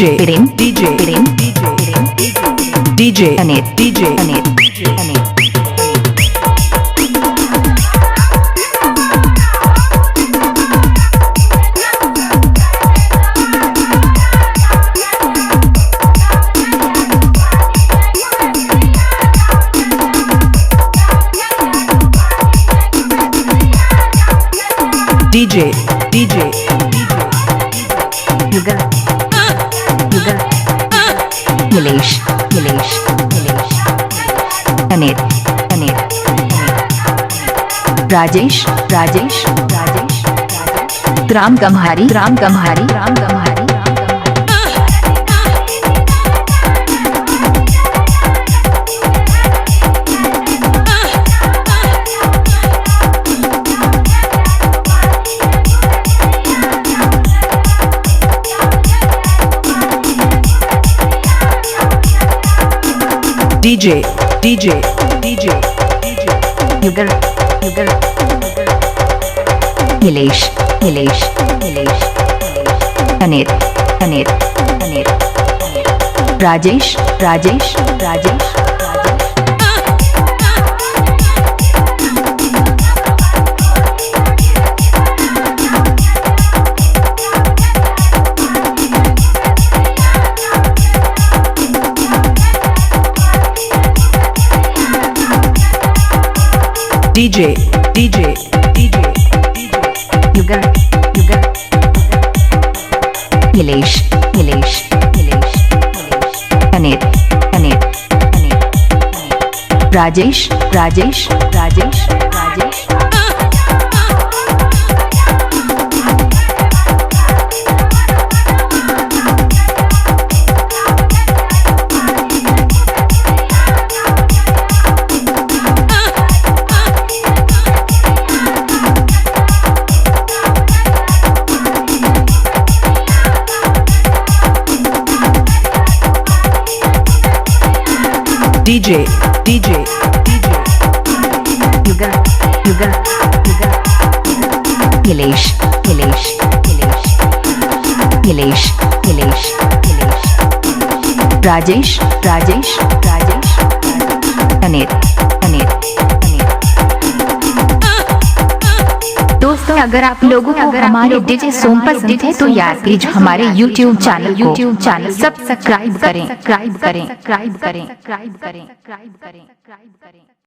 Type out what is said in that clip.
DJ Pirin, DJ Pirin, DJ Anet, DJ Anet, Anet. DJ Yugal Nilesh Anet Rajesh Gram Gamhari DJ Yugal Nilesh Anet Rajesh DJ Yugal Nilesh Anet Rajesh DJ Yugal Nilesh Rajesh Anet दोस्तों, अगर आप लोगों को हमारे DJ सोम पसंद है तो यार प्लीज हमारे YouTube चैनल सब्सक्राइब करें।